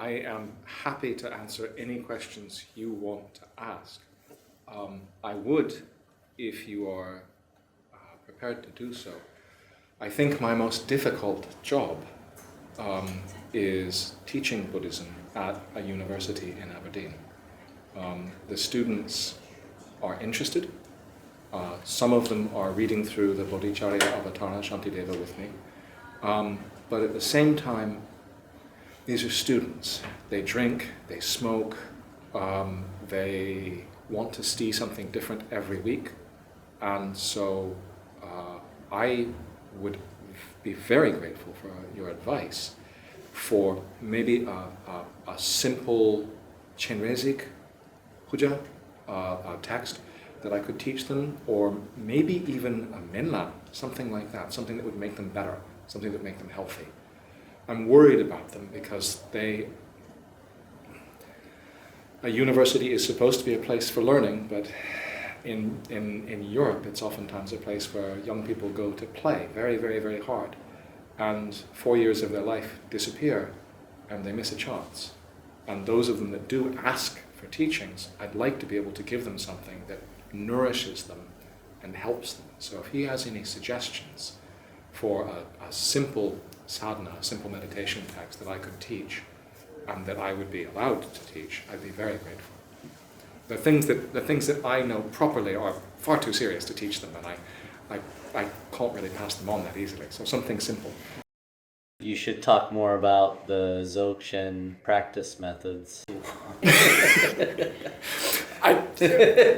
I am happy to answer any questions you want to ask. I would, if you are prepared to do so. I think my most difficult job is teaching Buddhism at a university in Aberdeen. The students are interested. Some of them are reading through the Bodhicharya Avatara Shantideva with me. But at the same time, these are students. They drink, they smoke, they want to see something different every week. And so I would be very grateful for your advice for maybe a simple Chenrezig puja, a text that I could teach them, or maybe even a menla, something like that, something that would make them better, something that would make them healthy. I'm worried about them because a university is supposed to be a place for learning, but in Europe it's oftentimes a place where young people go to play very, very, very hard, and 4 years of their life disappear and they miss a chance. And those of them that do ask for teachings, I'd like to be able to give them something that nourishes them and helps them. So if he has any suggestions for a simple sadhana, a simple meditation text that I could teach and that I would be allowed to teach, I'd be very grateful. The things that I know properly are far too serious to teach them, and I can't really pass them on that easily. So something simple. You should talk more about the Dzogchen practice methods.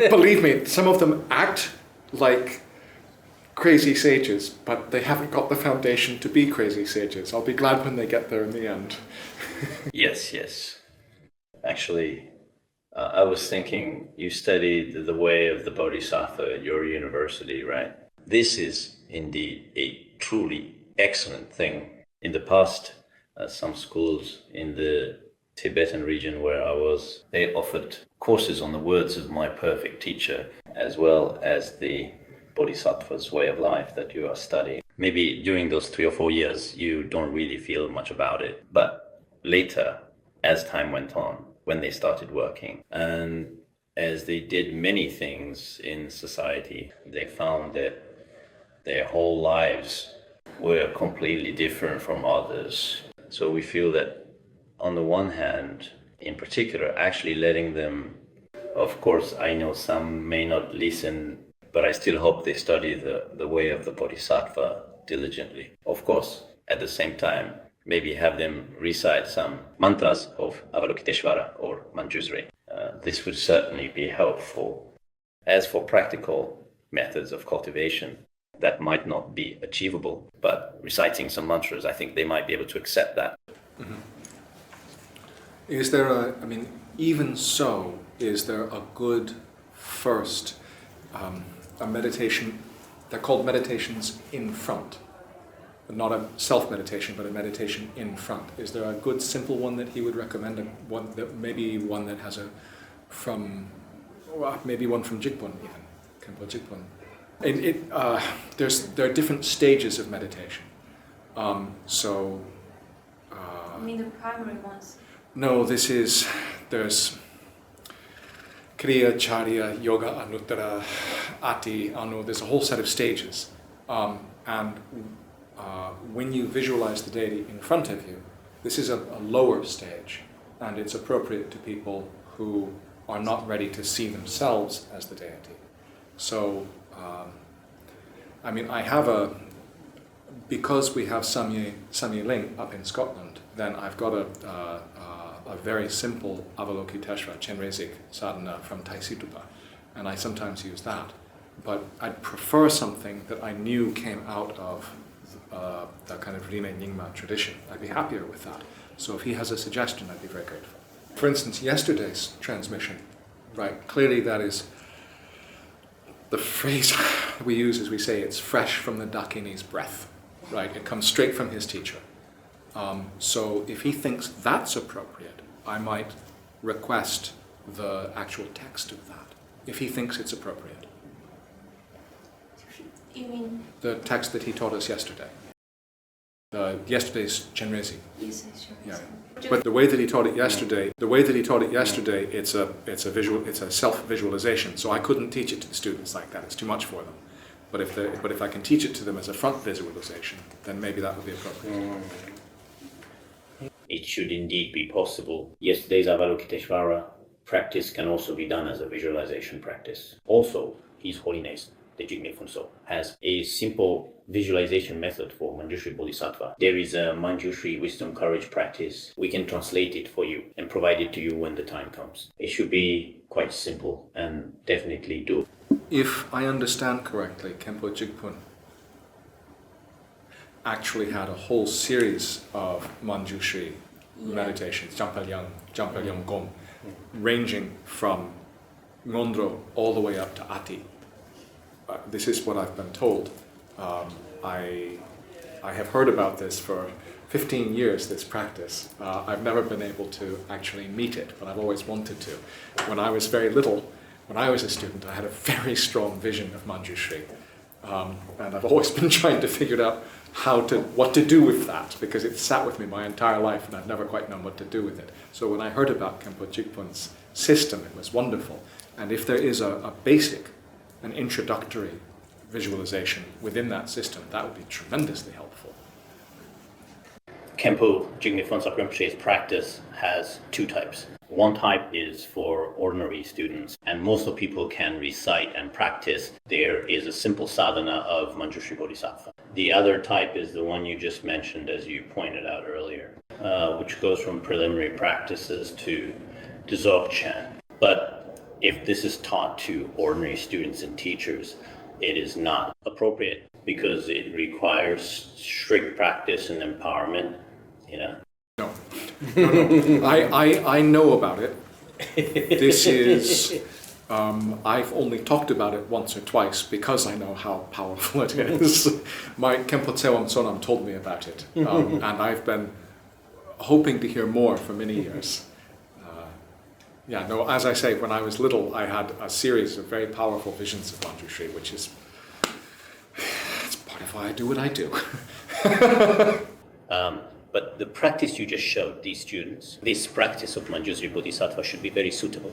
Believe me, some of them act like crazy sages, but they haven't got the foundation to be crazy sages. I'll be glad when they get there in the end. Yes. Actually, I was thinking you studied the way of the Bodhisattva at your university, right? This is indeed a truly excellent thing. In the past, some schools in the Tibetan region where I was, they offered courses on the words of my perfect teacher, as well as the Bodhisattva's way of life that you are studying. Maybe during those 3 or 4 years, you don't really feel much about it. But later, as time went on, when they started working, and as they did many things in society, they found that their whole lives were completely different from others. So we feel that on the one hand, in particular, actually letting them, of course, I know some may not listen, but I still hope they study the way of the Bodhisattva diligently. Of course, at the same time, maybe have them recite some mantras of Avalokiteshvara or Manjusri. This would certainly be helpful. As for practical methods of cultivation, that might not be achievable, but reciting some mantras, I think they might be able to accept that. Mm-hmm. Is there even so, is there a good first, a meditation, they're called meditations in front, not a self-meditation, but a meditation in front. Is there a good simple one that he would recommend, maybe one that has maybe one from Jigpun even, Khenpo Jigpun? There are different stages of meditation. You mean the primary ones? No, there's Kriya, Charya, Yoga, Anuttara, Ati, Anu. There's a whole set of stages. And when you visualize the deity in front of you, this is a lower stage, and it's appropriate to people who are not ready to see themselves as the deity. So, because we have Samye Ling up in Scotland, then I've got a very simple Avalokiteshvara Chenrezig sadhana from Taisitupa, and I sometimes use that. But I'd prefer something that I knew came out of the kind of Rime Nyingma tradition. I'd be happier with that. So if he has a suggestion, I'd be very grateful. For instance, yesterday's transmission, right, clearly that is the phrase we use is we say it's fresh from the Dakini's breath, right? It comes straight from his teacher. So if he thinks that's appropriate, I might request the actual text of that, if he thinks it's appropriate. You mean? The text that he taught us yesterday. Yesterday's Chenrezig. Yes, sure. Yeah. But the way that he taught it yesterday, it's a self-visualization. So I couldn't teach it to the students like that. It's too much for them. But if I can teach it to them as a front visualization, then maybe that would be appropriate. It should indeed be possible. Yesterday's Avalokiteshvara practice can also be done as a visualization practice. Also, His Holiness, the Jigme Phunso, has a simple visualization method for Manjushri Bodhisattva. There is a Manjushri Wisdom Courage practice. We can translate it for you and provide it to you when the time comes. It should be quite simple and definitely doable. If I understand correctly, Khenpo Jigpun actually had a whole series of Manjushri meditations, Jampal Gom, ranging from Ngondro all the way up to Ati. This is what I've been told. I have heard about this for 15 years, this practice. I've never been able to actually meet it, but I've always wanted to. When I was very little, when I was a student, I had a very strong vision of Manjushri. And I've always been trying to figure out what to do with that, because it sat with me my entire life and I've never quite known what to do with it. So when I heard about Khenpo Jigpun's system, it was wonderful. And if there is a basic, an introductory visualization within that system, that would be tremendously helpful. Khenpo Jigme Phunso Rinpoche's practice has two types. One type is for ordinary students, and most of people can recite and practice. There is a simple sadhana of Manjushri Bodhisattva. The other type is the one you just mentioned, as you pointed out earlier, which goes from preliminary practices to Dzogchen. But if this is taught to ordinary students and teachers, it is not appropriate because it requires strict practice and empowerment, No. I know about it. This is, I've only talked about it once or twice because I know how powerful it is. My Khenpo Tsewang Sonam told me about it, and I've been hoping to hear more for many years. As I say, when I was little, I had a series of very powerful visions of Manjushri, which is it's part of why I do what I do. But the practice you just showed these students, this practice of Manjushri Bodhisattva should be very suitable